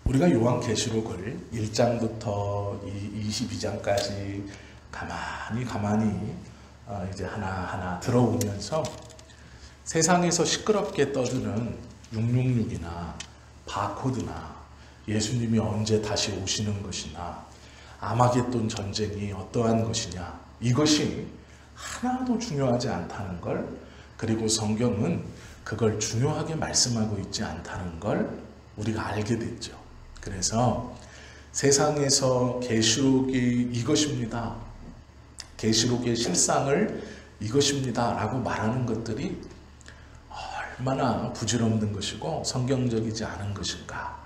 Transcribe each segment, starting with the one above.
우리가 요한계시록을 1장부터 22장까지 가만히 이제 하나하나 들어오면서 세상에서 시끄럽게 떠드는 666이나 바코드나 예수님이 언제 다시 오시는 것이나 아마겟돈 전쟁이 어떠한 것이냐, 이것이 하나도 중요하지 않다는 걸, 그리고 성경은 그걸 중요하게 말씀하고 있지 않다는 걸 우리가 알게 됐죠. 그래서 세상에서 계시록이 이것입니다, 계시록의 실상을 이것입니다 라고 말하는 것들이 얼마나 부질없는 것이고 성경적이지 않은 것인가.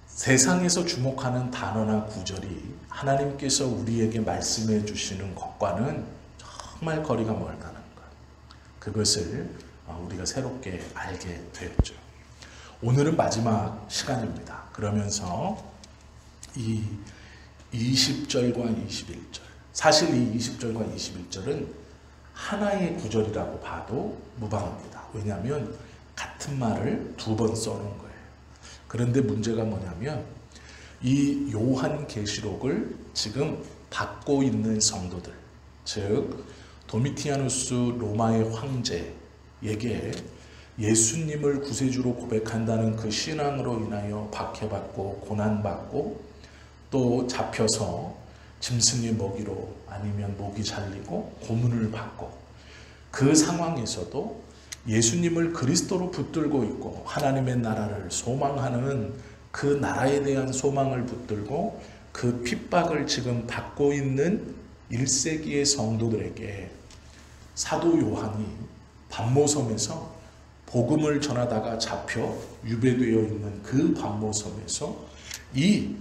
세상에서 주목하는 단어나 구절이 하나님께서 우리에게 말씀해 주시는 것과는 정말 거리가 멀다는 것, 그것을 우리가 새롭게 알게 되었죠. 오늘은 마지막 시간입니다. 그러면서 이 20절과 21절, 사실 이 20절과 21절은 하나의 구절이라고 봐도 무방합니다. 왜냐하면 같은 말을 두 번 써놓은 거예요. 그런데 문제가 뭐냐면 이 요한계시록을 지금 받고 있는 성도들, 즉 도미티아누스 로마의 황제에게 예수님을 구세주로 고백한다는 그 신앙으로 인하여 박해받고 고난받고 또 잡혀서 짐승의 먹이로 아니면 목이 잘리고 고문을 받고, 그 상황에서도 예수님을 그리스도로 붙들고 있고 하나님의 나라를 소망하는 그 나라에 대한 소망을 붙들고 그 핍박을 지금 받고 있는 1세기의 성도들에게 사도 요한이 반모섬에서 복음을 전하다가 잡혀 유배되어 있는 그 반모섬에서 이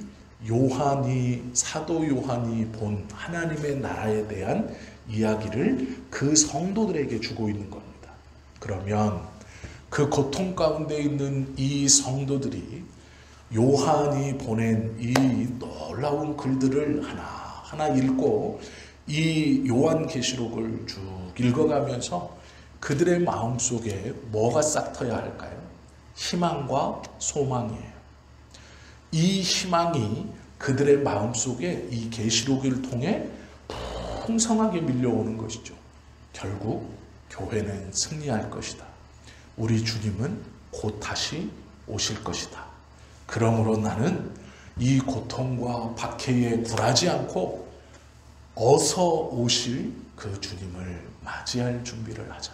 요한이, 사도 요한이 본 하나님의 나라에 대한 이야기를 그 성도들에게 주고 있는 겁니다. 그러면 그 고통 가운데 있는 이 성도들이 요한이 보낸 이 놀라운 글들을 하나하나 읽고 이 요한계시록을 쭉 읽어가면서 그들의 마음속에 뭐가 싹터야 할까요? 희망과 소망이에요. 이 희망이 그들의 마음속에 이 계시록을 통해 풍성하게 밀려오는 것이죠. 결국 교회는 승리할 것이다. 우리 주님은 곧 다시 오실 것이다. 그러므로 나는 이 고통과 박해에 굴하지 않고 어서 오실 그 주님을 맞이할 준비를 하자.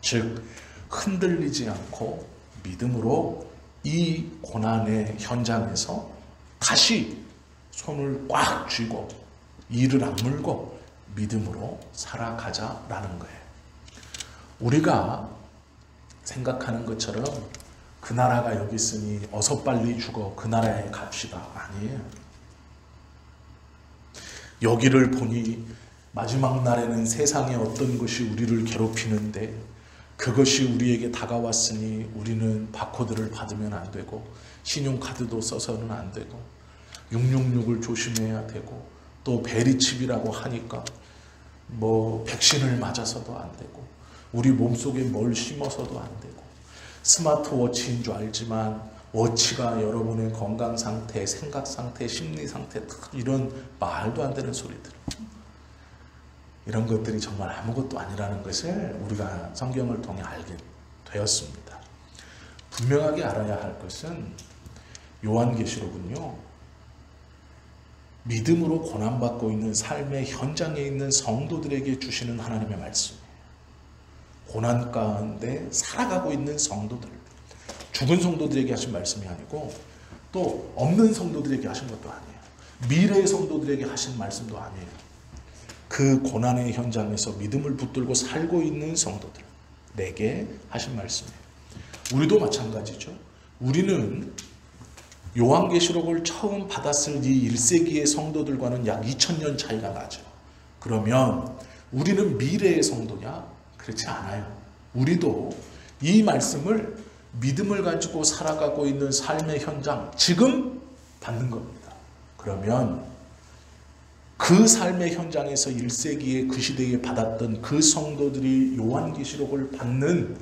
즉 흔들리지 않고 믿음으로 이 고난의 현장에서 다시 손을 꽉 쥐고 이를 악물고 믿음으로 살아가자라는 거예요. 우리가 생각하는 것처럼 그 나라가 여기 있으니 어서 빨리 죽어 그 나라에 갑시다, 아니에요. 여기를 보니 마지막 날에는 세상에 어떤 것이 우리를 괴롭히는데 그것이 우리에게 다가왔으니 우리는 바코드를 받으면 안 되고 신용카드도 써서는 안 되고 666을 조심해야 되고 또 베리칩이라고 하니까 뭐 백신을 맞아서도 안 되고 우리 몸속에 뭘 심어서도 안 되고 스마트워치인 줄 알지만 워치가 여러분의 건강 상태, 생각 상태, 심리 상태, 이런 말도 안 되는 소리들, 이런 것들이 정말 아무것도 아니라는 것을 우리가 성경을 통해 알게 되었습니다. 분명하게 알아야 할 것은 요한계시록은요, 믿음으로 고난받고 있는 삶의 현장에 있는 성도들에게 주시는 하나님의 말씀이에요. 고난 가운데 살아가고 있는 성도들, 죽은 성도들에게 하신 말씀이 아니고 또 없는 성도들에게 하신 것도 아니에요. 미래의 성도들에게 하신 말씀도 아니에요. 그 고난의 현장에서 믿음을 붙들고 살고 있는 성도들, 내게 하신 말씀이에요. 우리도 마찬가지죠. 우리는 요한계시록을 처음 받았을 이 1세기의 성도들과는 약 2000년 차이가 나죠. 그러면 우리는 미래의 성도냐? 그렇지 않아요. 우리도 이 말씀을 믿음을 가지고 살아가고 있는 삶의 현장, 지금 받는 겁니다. 그러면 그 삶의 현장에서 1세기에 그 시대에 받았던 그 성도들이 요한계시록을 받는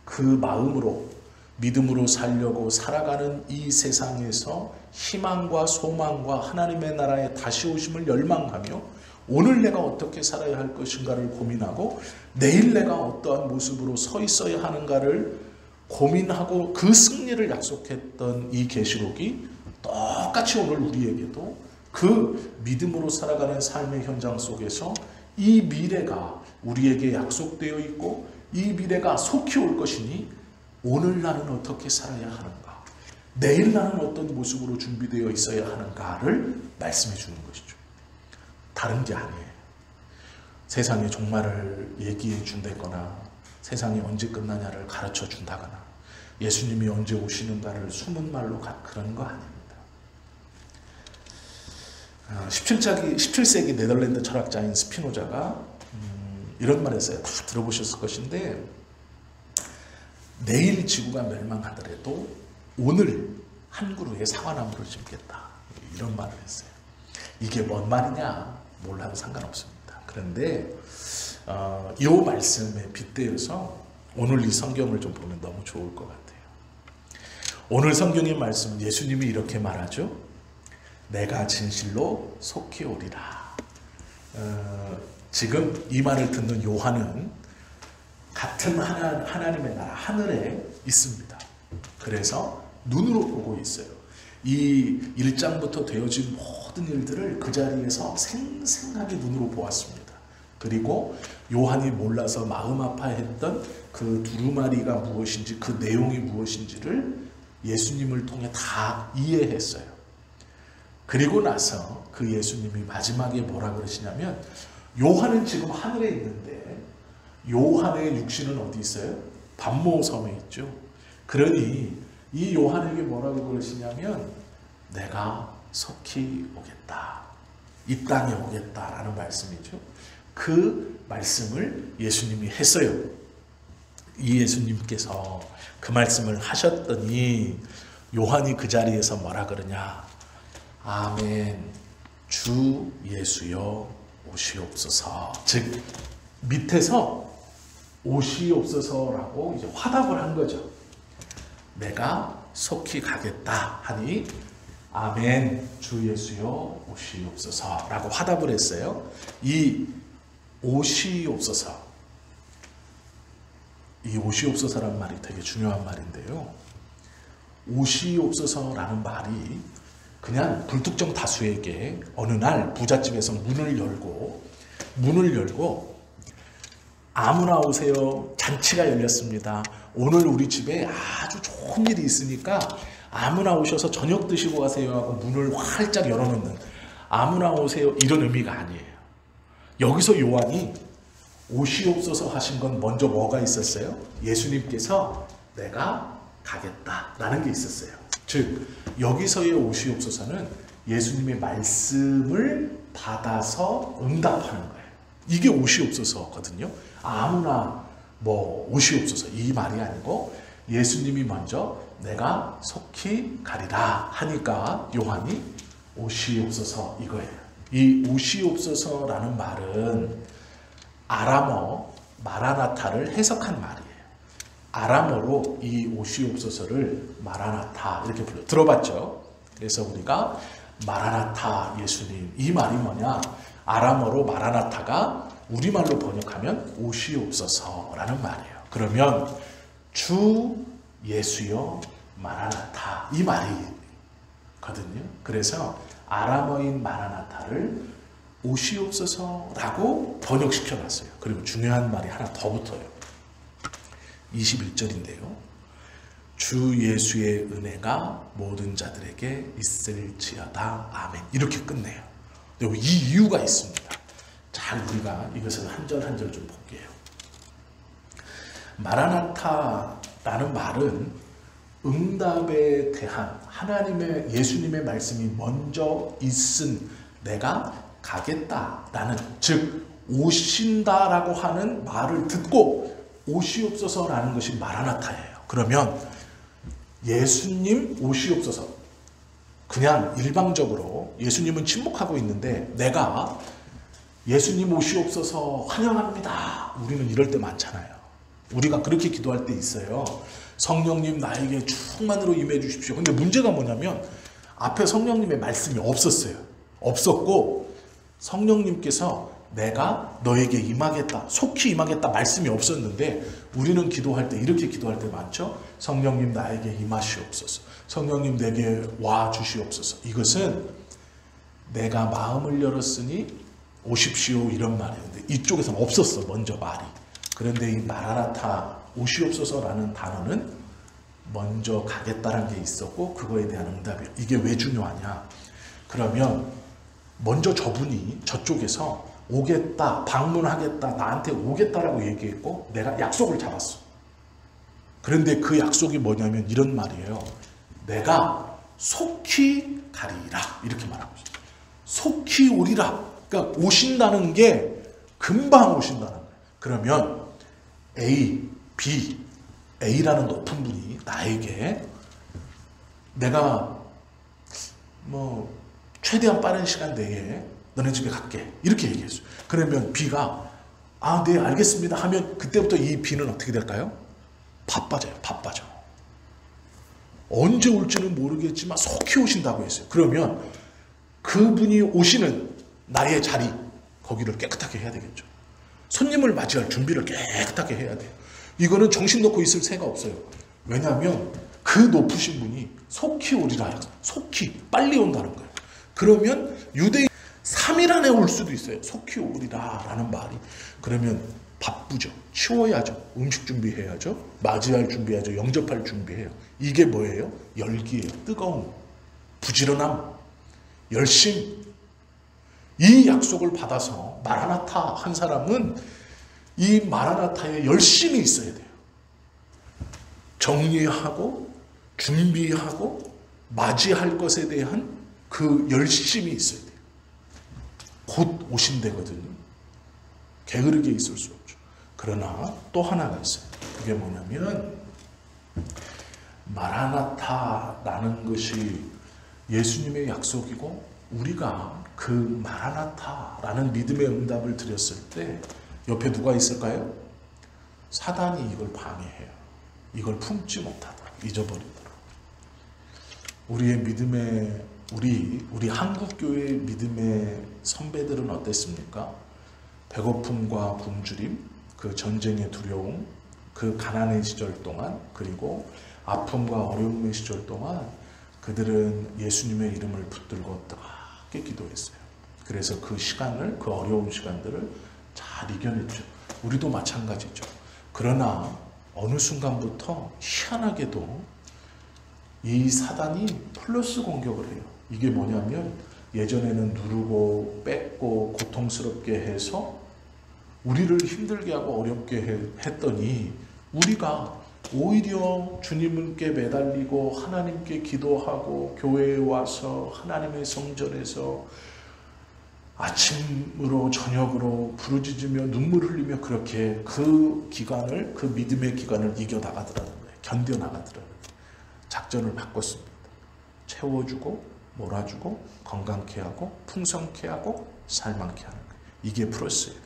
그 마음으로 믿음으로 살려고 살아가는 이 세상에서 희망과 소망과 하나님의 나라의 다시 오심을 열망하며 오늘 내가 어떻게 살아야 할 것인가를 고민하고 내일 내가 어떠한 모습으로 서 있어야 하는가를 고민하고 그 승리를 약속했던 이 계시록이 똑같이 오늘 우리에게도 그 믿음으로 살아가는 삶의 현장 속에서 이 미래가 우리에게 약속되어 있고 이 미래가 속히 올 것이니 오늘 나는 어떻게 살아야 하는가, 내일 나는 어떤 모습으로 준비되어 있어야 하는가를 말씀해 주는 것이죠. 다른 게 아니에요. 세상의 종말을 얘기해 준다거나 세상이 언제 끝나냐를 가르쳐 준다거나 예수님이 언제 오시는가를 숨은 말로 그런 거 아닙니다. 17세기 네덜란드 철학자인 스피노자가 이런 말 했어요. 다 들어보셨을 것인데 내일 지구가 멸망하더라도 오늘 한 그루의 사과나무를 심겠다. 이런 말을 했어요. 이게 뭔 말이냐? 몰라도 상관없습니다. 그런데 이 말씀에 빗대어서 오늘 이 성경을 좀 보면 너무 좋을 것 같아요. 오늘 성경의 말씀은 예수님이 이렇게 말하죠. 내가 진실로 속히 오리라. 지금 이 말을 듣는 요한은 같은 하나님의 나라 하늘에 있습니다. 그래서 눈으로 보고 있어요. 이 1장부터 되어진 모든 일들을 그 자리에서 생생하게 눈으로 보았습니다. 그리고 요한이 몰라서 마음 아파했던 그 두루마리가 무엇인지 그 내용이 무엇인지를 예수님을 통해 다 이해했어요. 그리고 나서 그 예수님이 마지막에 뭐라 그러시냐면 요한은 지금 하늘에 있는데 요한의 육신은 어디 있어요? 반모섬에 있죠. 그러니 이 요한에게 뭐라고 그러시냐면 내가 속히 오겠다. 이 땅에 오겠다라는 말씀이죠. 그 말씀을 예수님이 했어요. 이 예수님께서 그 말씀을 하셨더니 요한이 그 자리에서 뭐라 그러냐. 아멘. 주 예수여 오시옵소서. 즉 밑에서 오시옵소서라고 이제 화답을 한 거죠. 내가 속히 가겠다 하니 아멘 주 예수여 오시옵소서라고 화답을 했어요. 이 오시옵소서, 이 오시옵소서라는 말이 되게 중요한 말인데요. 오시옵소서라는 말이 그냥 불특정 다수에게 어느 날 부잣집에서 문을 열고 아무나 오세요. 잔치가 열렸습니다. 오늘 우리 집에 아주 좋은 일이 있으니까 아무나 오셔서 저녁 드시고 가세요 하고 문을 활짝 열어놓는 아무나 오세요 이런 의미가 아니에요. 여기서 요한이 오시옵소서 하신 건 먼저 뭐가 있었어요? 예수님께서 내가 가겠다라는 게 있었어요. 즉 여기서의 오시옵소서는 예수님의 말씀을 받아서 응답하는 거예요. 이게 오시옵소서거든요. 아무나 뭐 오시옵소서 이 말이 아니고 예수님이 먼저 내가 속히 가리라 하니까 요한이 오시옵소서 이거예요. 이 오시옵소서라는 말은 아람어 마라나타를 해석한 말이에요. 아람어로 이 오시옵소서를 마라나타 이렇게 불러 들어봤죠. 그래서 우리가 마라나타 예수님 이 말이 뭐냐? 아람어로 마라나타가 우리말로 번역하면 오시옵소서라는 말이에요. 그러면 주 예수여 마라나타 이 말이거든요. 그래서 아람어인 마라나타를 오시옵소서라고 번역시켜 놨어요. 그리고 중요한 말이 하나 더 붙어요. 21절인데요. 주 예수의 은혜가 모든 자들에게 있을지어다. 아멘. 이렇게 끝내요. 이 이유가 있습니다. 잘 우리가 이것을 한 절 한 절 좀 볼게요. 마라나타라는 말은 응답에 대한 하나님의 예수님의 말씀이 먼저 있은 내가 가겠다라는 즉 오신다라고 하는 말을 듣고 오시옵소서라는 것이 마라나타예요. 그러면 예수님 오시옵소서 그냥 일방적으로 예수님은 침묵하고 있는데 내가 예수님 오시옵소서 환영합니다. 우리는 이럴 때 많잖아요. 우리가 그렇게 기도할 때 있어요. 성령님 나에게 충만으로 임해 주십시오. 근데 문제가 뭐냐면 앞에 성령님의 말씀이 없었어요. 없었고 성령님께서 내가 너에게 임하겠다, 속히 임하겠다 말씀이 없었는데 우리는 기도할 때 이렇게 기도할 때 많죠. 성령님 나에게 임하시옵소서. 성령님 내게 와 주시옵소서. 이것은 내가 마음을 열었으니 오십시오 이런 말이었는데 이쪽에서는 없었어. 먼저 말이. 그런데 이 마라나타 오시옵소서라는 단어는 먼저 가겠다라는 게 있었고 그거에 대한 응답이에요. 이게 왜 중요하냐. 그러면 먼저 저분이 저쪽에서 오겠다, 방문하겠다, 나한테 오겠다라고 얘기했고 내가 약속을 잡았어. 그런데 그 약속이 뭐냐면 이런 말이에요. 내가 속히 가리라 이렇게 말하고 있어요. 속히 오리라. 그러니까 오신다는 게 금방 오신다는 거예요. 그러면 A, B, A라는 높은 분이 나에게 내가 뭐 최대한 빠른 시간 내에 너네 집에 갈게 이렇게 얘기했어요. 그러면 B가 아, 네 알겠습니다 하면 그때부터 이 B는 어떻게 될까요? 바빠져요. 바빠져. 언제 올지는 모르겠지만 속히 오신다고 했어요. 그러면 그분이 오시는 나의 자리 거기를 깨끗하게 해야 되겠죠. 손님을 맞이할 준비를 깨끗하게 해야 돼요. 이거는 정신 놓고 있을 새가 없어요. 왜냐하면 그 높으신 분이 속히 오리라. 속히 빨리 온다는 거예요. 그러면 유대인 3일 안에 올 수도 있어요. 속히 오리라 라는 말이. 그러면 바쁘죠. 치워야죠. 음식 준비해야죠. 맞이할 준비해야죠. 영접할 준비해요. 이게 뭐예요? 열기예요. 뜨거움, 부지런함, 열심. 이 약속을 받아서 마라나타 한 사람은 이 마라나타에 열심히 있어야 돼요. 정리하고 준비하고 맞이할 것에 대한 그 열심이 있어야 돼요. 곧 오신대거든요. 게으르게 있을 수 없죠. 그러나 또 하나가 있어요. 그게 뭐냐면 마라나타라는 것이 예수님의 약속이고 우리가 그 마라나타라는 믿음의 응답을 드렸을 때 옆에 누가 있을까요? 사단이 이걸 방해해요. 이걸 품지 못하도록, 잊어버리도록. 우리의 믿음의 우리 한국교회의 믿음의 선배들은 어땠습니까? 배고픔과 굶주림, 그 전쟁의 두려움, 그 가난의 시절 동안, 그리고 아픔과 어려움의 시절 동안 그들은 예수님의 이름을 붙들고 뜨겁게 기도했어요. 그래서 그 시간을, 그 어려운 시간들을 잘 이겨냈죠. 우리도 마찬가지죠. 그러나 어느 순간부터 희한하게도 이 사단이 플러스 공격을 해요. 이게 뭐냐면 예전에는 누르고 뺏고 고통스럽게 해서 우리를 힘들게 하고 어렵게 했더니 우리가 오히려 주님께 매달리고 하나님께 기도하고 교회에 와서 하나님의 성전에서 아침으로 저녁으로 부르짖으며 눈물 흘리며 그렇게 그 기간을, 그 믿음의 기간을 이겨나가더라는 거예요. 견뎌나가더라는 거예요. 작전을 바꿨습니다. 채워주고 몰아주고 건강케 하고 풍성케 하고 살만케 하는 거예요. 이게 플러스예요.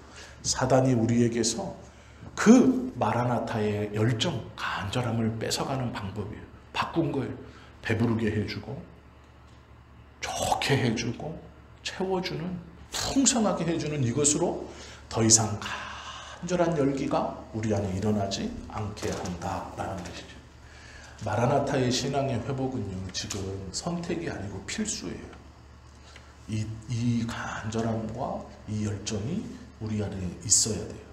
사단이 우리에게서 그 마라나타의 열정, 간절함을 뺏어가는 방법이에요. 바꾼 거예요. 배부르게 해주고 좋게 해주고 채워주는, 풍성하게 해주는 이것으로 더 이상 간절한 열기가 우리 안에 일어나지 않게 한다라는 것이죠. 마라나타의 신앙의 회복은요, 지금 선택이 아니고 필수예요. 이 간절함과 이 열정이 우리 안에 있어야 돼요.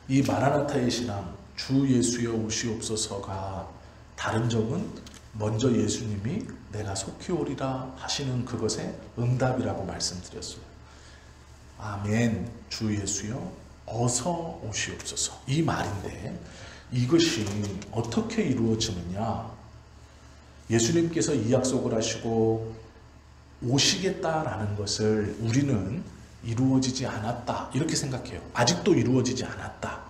이 마라나타의 신앙, 주 예수여 오시옵소서가 다른 점은 먼저 예수님이 내가 속히 오리라 하시는 그것의 응답이라고 말씀드렸어요. 아멘, 주 예수여 어서 오시옵소서. 이 말인데 이것이 어떻게 이루어지느냐. 예수님께서 이 약속을 하시고 오시겠다라는 것을 우리는 이루어지지 않았다 이렇게 생각해요. 아직도 이루어지지 않았다.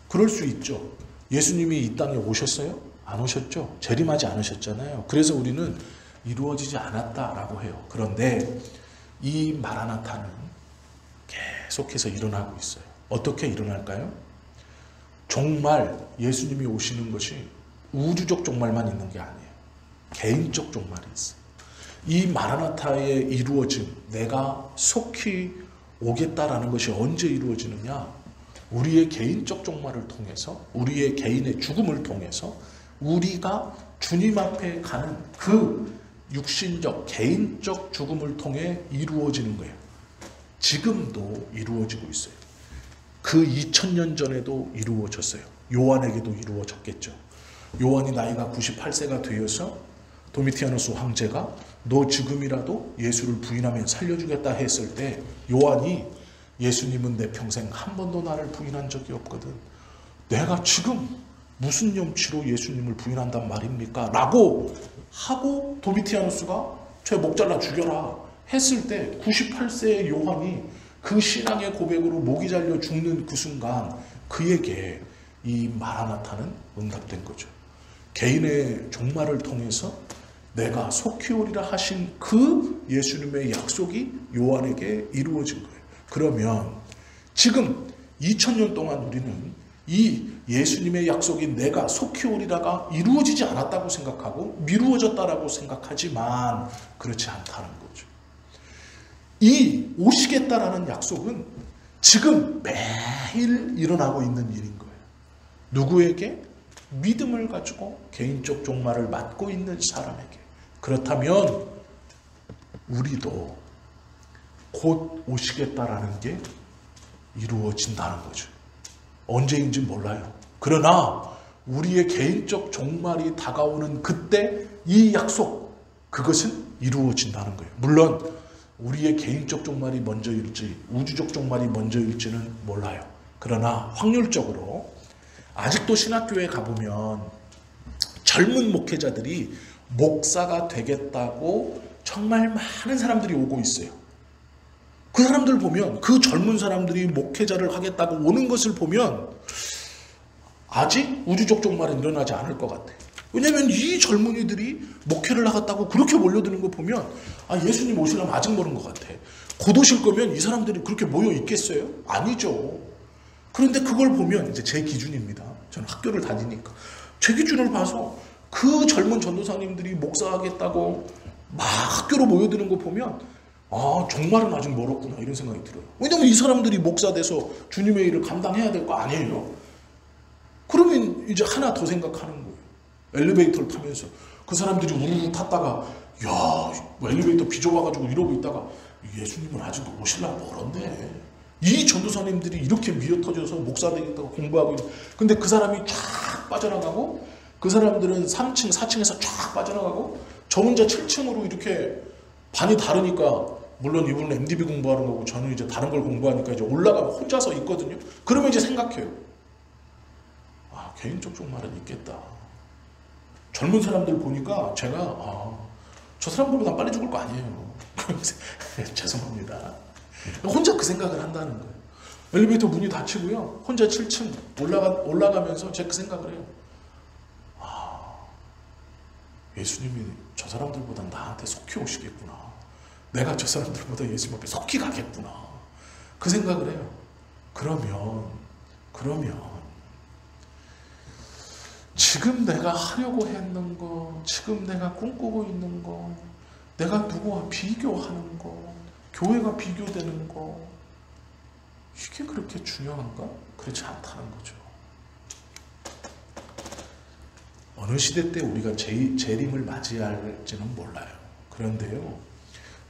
그럴 수 있죠. 예수님이 이 땅에 오셨어요? 안 오셨죠? 재림하지 않으셨잖아요. 그래서 우리는 이루어지지 않았다라고 해요. 그런데 이 마라나타는 계속해서 일어나고 있어요. 어떻게 일어날까요? 종말, 예수님이 오시는 것이 우주적 종말만 있는 게 아니에요. 개인적 종말이 있어요. 이 마라나타의 이루어짐, 내가 속히 오겠다라는 것이 언제 이루어지느냐? 우리의 개인적 종말을 통해서, 우리의 개인의 죽음을 통해서 우리가 주님 앞에 가는 그 육신적, 개인적 죽음을 통해 이루어지는 거예요. 지금도 이루어지고 있어요. 그 2000년 전에도 이루어졌어요. 요한에게도 이루어졌겠죠. 요한이 나이가 98세가 되어서 도미티아누스 황제가 너 지금이라도 예수를 부인하면 살려주겠다 했을 때 요한이 예수님은 내 평생 한 번도 나를 부인한 적이 없거든. 내가 지금 무슨 염치로 예수님을 부인한단 말입니까? 라고 하고 도미티아누스가 쟤 목 잘라 죽여라 했을 때 98세의 요한이 그 신앙의 고백으로 목이 잘려 죽는 그 순간 그에게 이 마라나타는 응답된 거죠. 개인의 종말을 통해서 내가 속히 오리라 하신 그 예수님의 약속이 요한에게 이루어진 거예요. 그러면 지금 2000년 동안 우리는 이 예수님의 약속이 내가 속히 오리라가 이루어지지 않았다고 생각하고 미루어졌다라고 생각하지만 그렇지 않다는 거죠. 이 오시겠다라는 약속은 지금 매일 일어나고 있는 일인 거예요. 누구에게? 믿음을 가지고 개인적 종말을 맞고 있는 사람에게. 그렇다면 우리도 곧 오시겠다라는 게 이루어진다는 거죠. 언제인지 몰라요. 그러나 우리의 개인적 종말이 다가오는 그때 이 약속, 그것은 이루어진다는 거예요. 물론 우리의 개인적 종말이 먼저일지 우주적 종말이 먼저일지는 몰라요. 그러나 확률적으로 아직도 신학교에 가보면 젊은 목회자들이 목사가 되겠다고 정말 많은 사람들이 오고 있어요. 그 사람들 보면, 그 젊은 사람들이 목회자를 하겠다고 오는 것을 보면 아직 우주적 종말은 일어나지 않을 것 같아요. 왜냐하면 이 젊은이들이 목회를 하겠다고 그렇게 몰려드는 거 보면 예수님 오시려면 아직 멀은 것 같아. 곧 오실 거면 이 사람들이 그렇게 모여 있겠어요? 아니죠. 그런데 그걸 보면 이제 제 기준입니다. 저는 학교를 다니니까 제 기준을 봐서 그 젊은 전도사님들이 목사하겠다고 막 학교로 모여드는 거 보면 종말은 아직 멀었구나 이런 생각이 들어요. 왜냐하면 이 사람들이 목사 돼서 주님의 일을 감당해야 될 거 아니에요. 그러면 이제 하나 더 생각하는 거예요. 엘리베이터를 타면서 그 사람들이 우르르 탔다가 엘리베이터 비좁아가지고 이러고 있다가 예수님은 아직도 오시려면 멀었네. 이 전도사님들이 이렇게 미어터져서 목사 되겠다고 공부하고 있는. 근데 그 사람이 쫙 빠져나가고 그 사람들은 3층, 4층에서 쫙 빠져나가고 저 혼자 7층으로 이렇게 반이 다르니까, 물론 이분은 MDB 공부하는 거고 저는 이제 다른 걸 공부하니까 이제 올라가면 혼자서 있거든요. 그러면 이제 생각해요. 개인적 종말은 있겠다. 젊은 사람들 보니까 제가 저 사람들보다 빨리 죽을 거 아니에요. 죄송합니다. 혼자 그 생각을 한다는 거예요. 엘리베이터 문이 닫히고요. 혼자 7층 올라가면서 제가 그 생각을 해요. 예수님이 저 사람들보다 나한테 속히 오시겠구나. 내가 저 사람들보다 예수님 앞에 속히 가겠구나. 그 생각을 해요. 그러면 지금 내가 하려고 했는 거, 지금 내가 꿈꾸고 있는 거, 내가 누구와 비교하는 거, 교회가 비교되는 거, 이게 그렇게 중요한가? 그렇지 않다는 거죠. 어느 시대 때 우리가 재림을 맞이할지는 몰라요. 그런데요,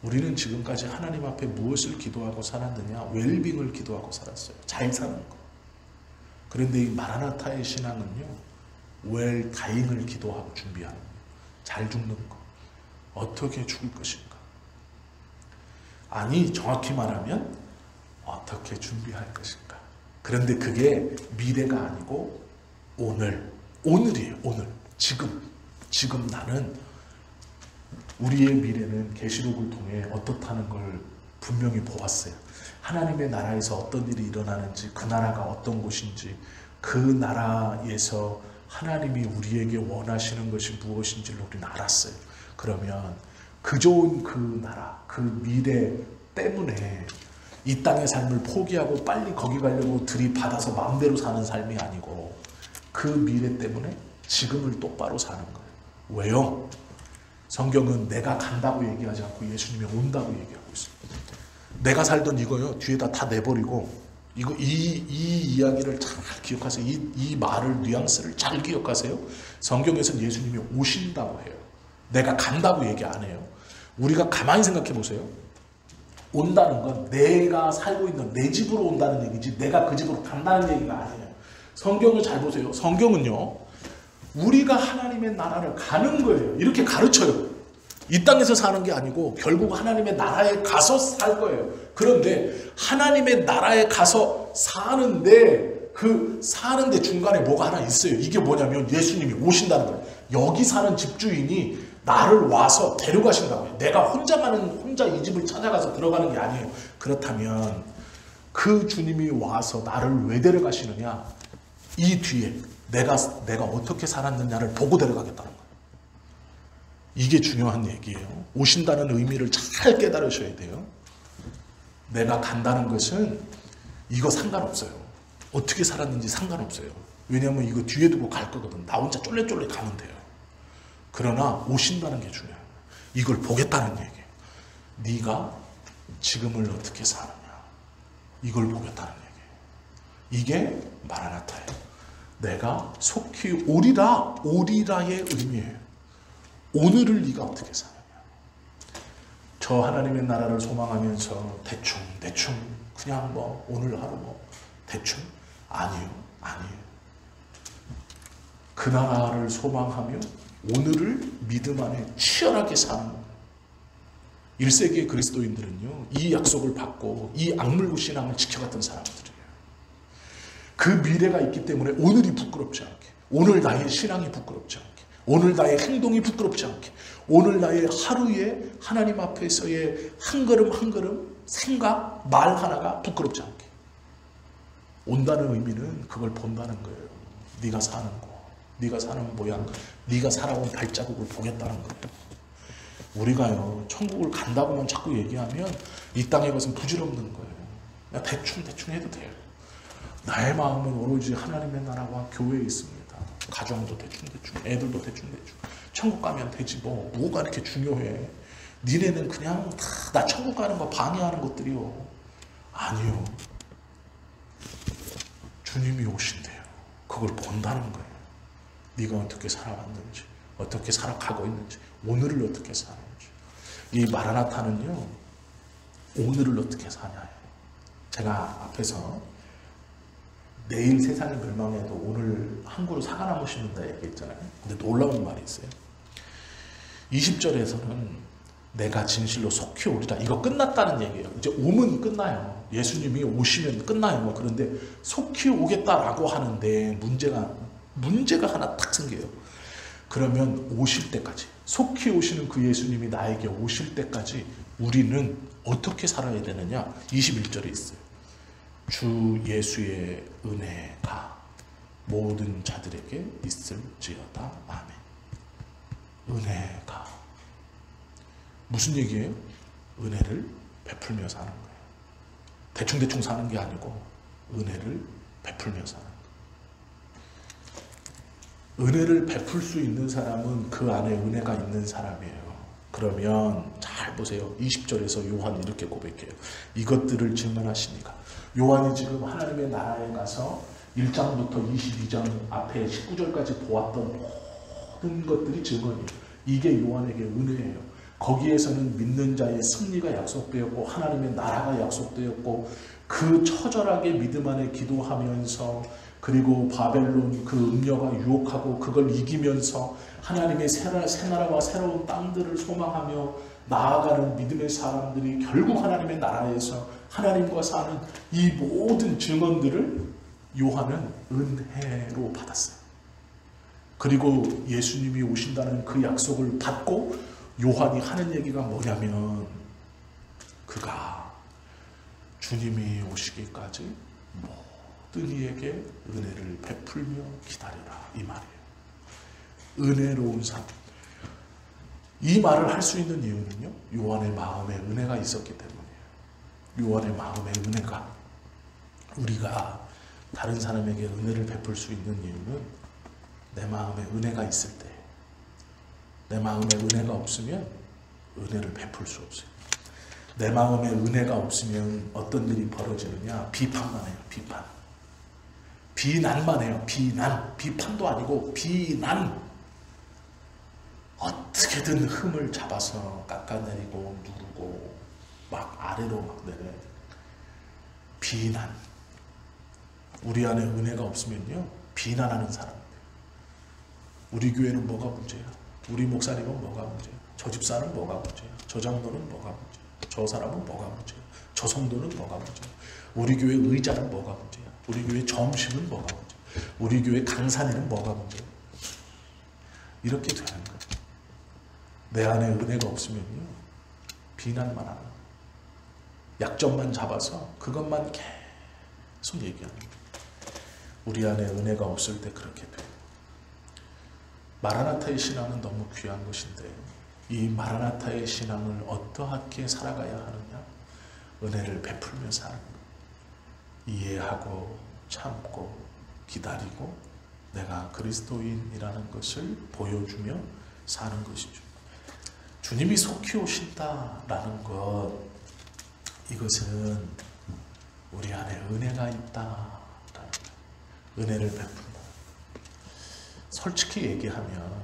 우리는 지금까지 하나님 앞에 무엇을 기도하고 살았느냐? 웰빙을 기도하고 살았어요. 잘 사는 거. 그런데 이 마라나타의 신앙은요, 웰다잉을 기도하고 준비하는 거예요. 잘 죽는 거. 어떻게 죽을 것인가? 아니, 정확히 말하면 어떻게 준비할 것인가? 그런데 그게 미래가 아니고 오늘이에요. 오늘. 지금 나는 우리의 미래는 계시록을 통해 어떻다는 걸 분명히 보았어요. 하나님의 나라에서 어떤 일이 일어나는지, 그 나라가 어떤 곳인지, 그 나라에서 하나님이 우리에게 원하시는 것이 무엇인지를 우리는 알았어요. 그러면 그 좋은 그 나라, 그 미래 때문에 이 땅의 삶을 포기하고 빨리 거기 가려고 들이받아서 마음대로 사는 삶이 아니고 그 미래 때문에 지금을 똑바로 사는 거예요. 왜요? 성경은 내가 간다고 얘기하지 않고 예수님이 온다고 얘기하고 있어요. 내가 살던 이거요, 뒤에다 다 내버리고 이 이야기를 잘 기억하세요. 이 말을, 뉘앙스를 잘 기억하세요. 성경에서는 예수님이 오신다고 해요. 내가 간다고 얘기 안 해요. 우리가 가만히 생각해 보세요. 온다는 건 내가 살고 있는 내 집으로 온다는 얘기지 내가 그 집으로 간다는 얘기가 아니에요. 성경을 잘 보세요. 성경은요, 우리가 하나님의 나라를 가는 거예요. 이렇게 가르쳐요. 이 땅에서 사는 게 아니고 결국 하나님의 나라에 가서 살 거예요. 그런데 하나님의 나라에 가서 사는데 그 사는데 중간에 뭐가 하나 있어요. 이게 뭐냐면 예수님이 오신다는 거예요. 여기 사는 집주인이 나를 와서 데려가신다고 해요. 내가 혼자 이 집을 찾아가서 들어가는 게 아니에요. 그렇다면 그 주님이 와서 나를 왜 데려가시느냐? 이 뒤에 내가 어떻게 살았느냐를 보고 데려가겠다는 거예요. 이게 중요한 얘기예요. 오신다는 의미를 잘 깨달으셔야 돼요. 내가 간다는 것은 이거 상관없어요. 어떻게 살았는지 상관없어요. 왜냐하면 이거 뒤에 두고 갈 거거든. 나 혼자 쫄래쫄래 가면 돼요. 그러나 오신다는 게 중요해요. 이걸 보겠다는 얘기예요. 네가 지금을 어떻게 사느냐. 이걸 보겠다는 얘기예요. 이게 마라나타예요. 내가 속히 오리라의 의미예요. 오늘을 네가 어떻게 사느냐. 저 하나님의 나라를 소망하면서 대충 그냥 뭐 오늘 하루 뭐 대충 아니에요. 그 나라를 소망하며 오늘을 믿음 안에 치열하게 사는 거예요. 1세기의 그리스도인들은요, 이 약속을 받고 이 악물고 신앙을 지켜갔던 사람들이에요. 그 미래가 있기 때문에 오늘이 부끄럽지 않게, 오늘 나의 신앙이 부끄럽지 않게, 오늘 나의 행동이 부끄럽지 않게, 오늘 나의 하루에 하나님 앞에서의 한 걸음 한 걸음 생각, 말 하나가 부끄럽지 않게. 온다는 의미는 그걸 본다는 거예요. 네가 사는 거, 네가 사는 모양, 네가 살아온 발자국을 보겠다는 거예요. 우리가요, 천국을 간다고만 자꾸 얘기하면 이 땅에 것은 부질없는 거예요. 그냥 대충 해도 돼요. 나의 마음은 오로지 하나님의 나라와 교회에 있습니다. 가정도 대충, 애들도 대충. 천국 가면 되지 뭐가 이렇게 중요해. 니네는 그냥 다 나 천국 가는 거 방해하는 것들이요. 아니요. 주님이 오신대요. 그걸 본다는 거예요. 네가 어떻게 살아왔는지, 어떻게 살아가고 있는지, 오늘을 어떻게 사는지. 이 마라나타는요, 오늘을 어떻게 사냐예요. 제가 앞에서 내일 세상이 멸망해도 오늘 한 그루 사과나무 심는다 얘기했잖아요. 근데 놀라운 말이 있어요. 20절에서는 내가 진실로 속히 오리라. 이거 끝났다는 얘기예요. 이제 오면 끝나요. 예수님이 오시면 끝나요. 그런데 속히 오겠다라고 하는데 문제가 하나 딱 생겨요. 그러면 오실 때까지, 속히 오시는 그 예수님이 나에게 오실 때까지 우리는 어떻게 살아야 되느냐? 21절에 있어요. 주 예수의 은혜가 모든 자들에게 있을지어다. 아멘. 은혜가 무슨 얘기예요? 은혜를 베풀며 사는 거예요. 대충 사는 게 아니고 은혜를 베풀며 사는 거예요. 은혜를 베풀 수 있는 사람은 그 안에 은혜가 있는 사람이에요. 그러면 잘 보세요. 20절에서 요한이 이렇게 고백해요. 이것들을 증언하시니까. 요한이 지금 하나님의 나라에 가서 1장부터 22장 앞에 19절까지 보았던 모든 것들이 증언이에요. 이게 요한에게 은혜예요. 거기에서는 믿는 자의 승리가 약속되었고 하나님의 나라가 약속되었고 그 처절하게 믿음 안에 기도하면서 그리고 바벨론 그 음녀가 유혹하고 그걸 이기면서 하나님의 새 나라와 새로운 땅들을 소망하며 나아가는 믿음의 사람들이 결국 하나님의 나라에서 하나님과 사는 이 모든 증언들을 요한은 은혜로 받았어요. 그리고 예수님이 오신다는 그 약속을 받고 요한이 하는 얘기가 뭐냐면 그가 주님이 오시기까지 모든 이에게 은혜를 베풀며 기다려라, 이 말이에요. 은혜로운 삶. 이 말을 할 수 있는 이유는요, 요한의 마음에 은혜가 있었기 때문이에요. 6월의 마음의 은혜가, 우리가 다른 사람에게 은혜를 베풀 수 있는 이유는 내 마음에 은혜가 있을 때, 내 마음에 은혜가 없으면 은혜를 베풀 수 없어요. 내 마음에 은혜가 없으면 어떤 일이 벌어지느냐? 비판만 해요. 비판. 비난만 해요. 비난. 비판도 아니고 비난. 어떻게든 흠을 잡아서 깎아내리고 누르고 막 아래로 막 내려야 돼. 비난. 우리 안에 은혜가 없으면요, 비난하는 사람이에요. 우리 교회는 뭐가 문제야? 우리 목사님은 뭐가 문제야? 저 집사는 뭐가 문제야? 저 장로는 뭐가 문제야? 저 사람은 뭐가 문제야? 저 성도는 뭐가 문제야? 우리 교회 의자는 뭐가 문제야? 우리 교회 점심은 뭐가 문제야? 우리 교회 강사님은 뭐가 문제야? 이렇게 되는 거예요. 내 안에 은혜가 없으면요, 비난만 하는 거예요. 약점만 잡아서 그것만 계속 얘기하는 거예요. 우리 안에 은혜가 없을 때 그렇게 돼요. 마라나타의 신앙은 너무 귀한 것인데, 이 마라나타의 신앙을 어떻게 살아가야 하느냐? 은혜를 베풀며 사는 거예요. 이해하고 참고 기다리고 내가 그리스도인이라는 것을 보여주며 사는 것이죠. 주님이 속히 오신다라는 것, 이것은 우리 안에 은혜가 있다라는 거예요. 은혜를 베푼다. 솔직히 얘기하면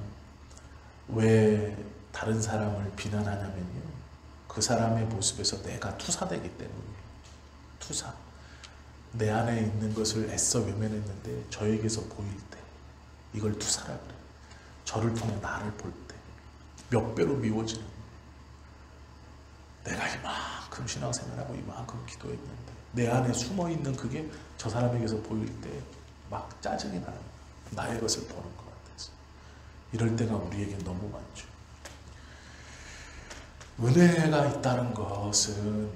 왜 다른 사람을 비난하냐면요, 그 사람의 모습에서 내가 투사되기 때문이에요. 투사. 내 안에 있는 것을 애써 외면했는데 저에게서 보일 때 이걸 투사라 그래요. 저를 통해 나를 볼 때 몇 배로 미워지는 거예요. 내가 이만큼 신앙생활하고 이만큼 기도했는데 내 안에 숨어있는 그게 저 사람에게서 보일 때 막 짜증이 나는 거예요. 나의 것을 보는 것 같아서. 이럴 때가 우리에게 너무 많죠. 은혜가 있다는 것은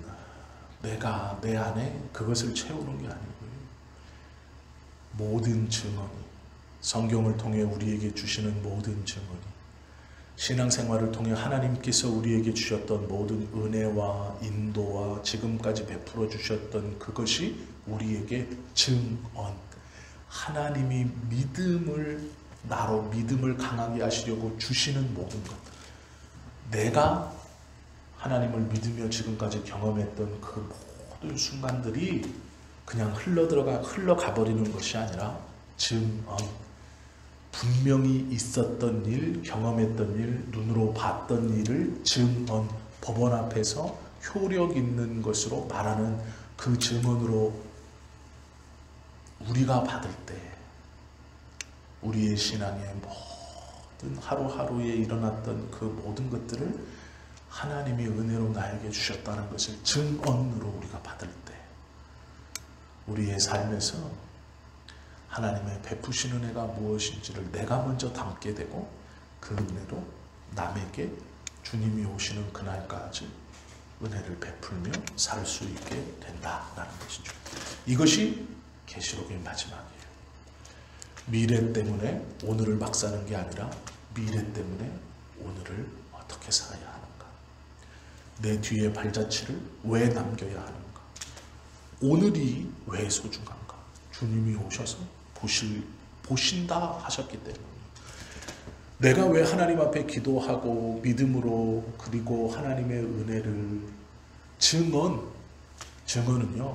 내가 내 안에 그것을 채우는 게 아니고요, 모든 증언이, 성경을 통해 우리에게 주시는 모든 증언이, 신앙생활을 통해 하나님께서 우리에게 주셨던 모든 은혜와 인도와 지금까지 베풀어 주셨던 그것이 우리에게 증언, 하나님이 믿음을, 나로 믿음을 강하게 하시려고 주시는 모든 것, 내가 하나님을 믿으며 지금까지 경험했던 그 모든 순간들이 그냥 흘러가 버리는 것이 아니라 증언, 분명히 있었던 일, 경험했던 일, 눈으로 봤던 일을 증언, 법원 앞에서 효력 있는 것으로 말하는 그 증언으로 우리가 받을 때 우리의 신앙의 모든 하루하루에 일어났던 그 모든 것들을 하나님이 은혜로 나에게 주셨다는 것을 증언으로 우리가 받을 때 우리의 삶에서 하나님의 베푸신 은혜가 무엇인지를 내가 먼저 담게 되고 그 은혜로 남에게 주님이 오시는 그날까지 은혜를 베풀며 살 수 있게 된다라는 것이죠. 이것이 계시록의 마지막이에요. 미래 때문에 오늘을 막 사는 게 아니라 미래 때문에 오늘을 어떻게 살아야 하는가, 내 뒤에 발자취를 왜 남겨야 하는가, 오늘이 왜 소중한가, 주님이 오셔서 보신다 하셨기 때문에 내가 왜 하나님 앞에 기도하고 믿음으로, 그리고 하나님의 은혜를 증언은요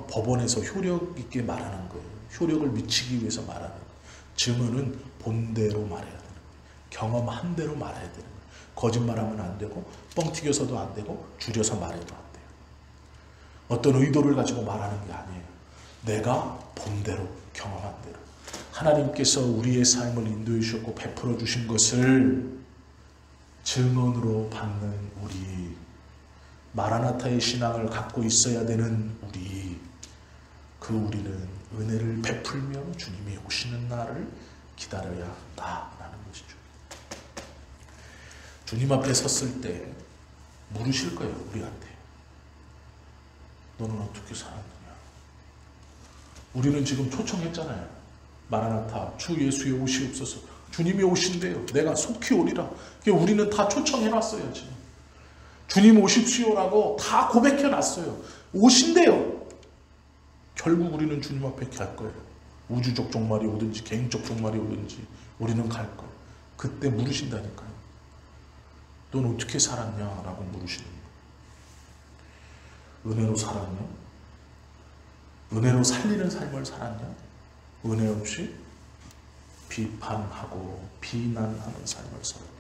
법원에서 효력 있게 말하는 거예요. 효력을 미치기 위해서 말하는 거예요. 증언은 본대로 말해야 되는 거예요. 경험한 대로 말해야 되는 거예요. 거짓말하면 안 되고 뻥 튀겨서도 안 되고 줄여서 말해도 안 돼요. 어떤 의도를 가지고 말하는 게 아니에요. 내가 본대로, 경험한 대로 하나님께서 우리의 삶을 인도해 주셨고 베풀어 주신 것을 증언으로 받는 우리, 마라나타의 신앙을 갖고 있어야 되는 우리, 그 우리는 은혜를 베풀며 주님이 오시는 날을 기다려야 한다라는 것이죠. 주님 앞에 섰을 때 물으실 거예요, 우리한테. 너는 어떻게 살았느냐? 우리는 지금 초청했잖아요. 마라나타, 주 예수의 오시옵소서. 주님이 오신대요. 내가 속히 오리라. 우리는 다 초청해놨어요. 지금 주님 오십시오라고 다 고백해놨어요. 오신대요. 결국 우리는 주님 앞에 갈 거예요. 우주적 종말이 오든지 개인적 종말이 오든지 우리는 갈 거예요. 그때 물으신다니까요. 넌 어떻게 살았냐? 라고 물으시는 거예요. 은혜로 살았냐? 은혜로 살리는 삶을 살았냐? 은혜 없이 비판하고 비난하는 삶을 살았냐?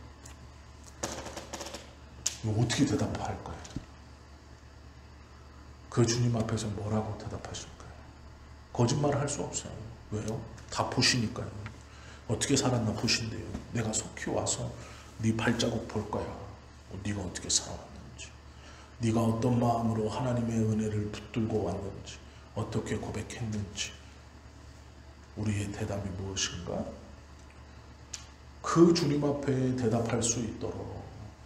이거 어떻게 대답할 거예요? 그 주님 앞에서 뭐라고 대답하실까요? 거짓말을 할 수 없어요. 왜요? 다 보시니까요. 어떻게 살았나 보신대요. 내가 속히 와서 네 발자국 볼 거야. 네가 어떻게 살아왔는지, 네가 어떤 마음으로 하나님의 은혜를 붙들고 왔는지, 어떻게 고백했는지. 우리의 대답이 무엇인가? 그 주님 앞에 대답할 수 있도록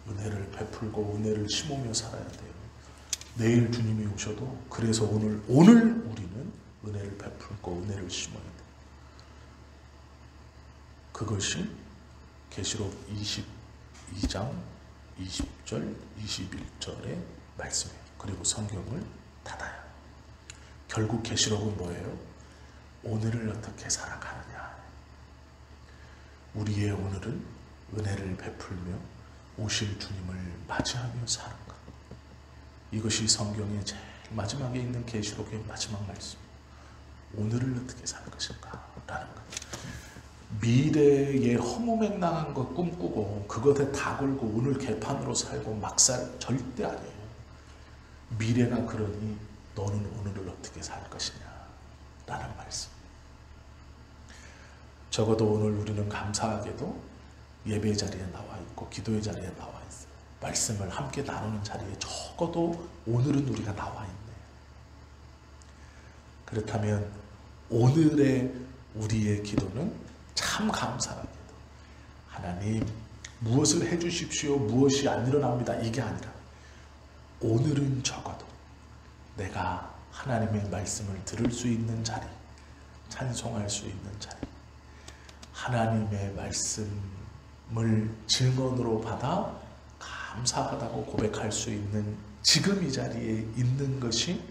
은혜를 베풀고 은혜를 심으며 살아야 돼요. 내일 주님이 오셔도 그래서 오늘 우리는 은혜를 베풀고 은혜를 심어야 돼요. 그것이 계시록 22장 20절 21절의 말씀이에요. 그리고 성경을 닫아요. 결국 계시록은 뭐예요? 오늘을 어떻게 살아가느냐. 우리의 오늘은 은혜를 베풀며 오실 주님을 맞이하며 사는 것. 이것이 성경의 제일 마지막에 있는 계시록의 마지막 말씀. 오늘을 어떻게 살 것인가 라는 것. 미래의 허무맹랑한 것 꿈꾸고 그것에 다 걸고 오늘 개판으로 살고 막살 절대 아니에요. 미래가 그러니 너는 오늘을 어떻게 살 것이냐 라는 말씀. 적어도 오늘 우리는 감사하게도 예배 자리에 나와 있고 기도의 자리에 나와 있어요. 말씀을 함께 나누는 자리에 적어도 오늘은 우리가 나와 있네요. 그렇다면 오늘의 우리의 기도는 참 감사하게도 하나님 무엇을 해주십시오, 무엇이 안 일어납니다, 이게 아니라 오늘은 적어도 내가 하나님의 말씀을 들을 수 있는 자리, 찬송할 수 있는 자리, 하나님의 말씀을 증언으로 받아 감사하다고 고백할 수 있는 지금 이 자리에 있는 것이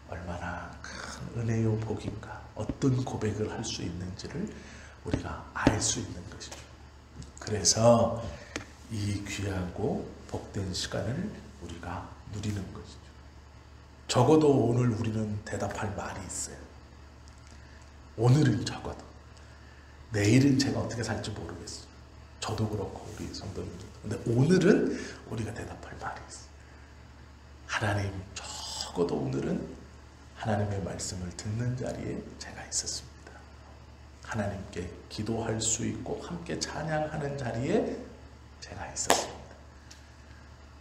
얼마나 큰 은혜요 복인가, 어떤 고백을 할 수 있는지를 우리가 알 수 있는 것이죠. 그래서 이 귀하고 복된 시간을 우리가 누리는 것이죠. 적어도 오늘 우리는 대답할 말이 있어요. 오늘은 적어도. 내일은 제가 어떻게 살지 모르겠어요. 저도 그렇고 우리 성도님도. 근데 오늘은 우리가 대답할 말이 있어요. 하나님, 적어도 오늘은 하나님의 말씀을 듣는 자리에 제가 있었습니다. 하나님께 기도할 수 있고 함께 찬양하는 자리에 제가 있었습니다.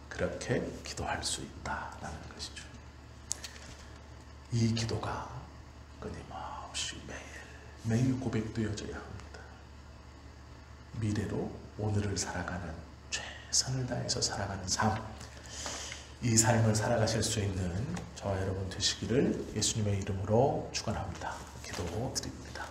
그렇게 기도할 수 있다라는 것이죠. 이 기도가 끊임없이 매일 고백되어져야 합니다. 미래로 오늘을 살아가는, 최선을 다해서 살아가는 삶, 이 삶을 살아가실 수 있는 저와 여러분 되시기를 예수님의 이름으로 축원합니다. 기도드립니다.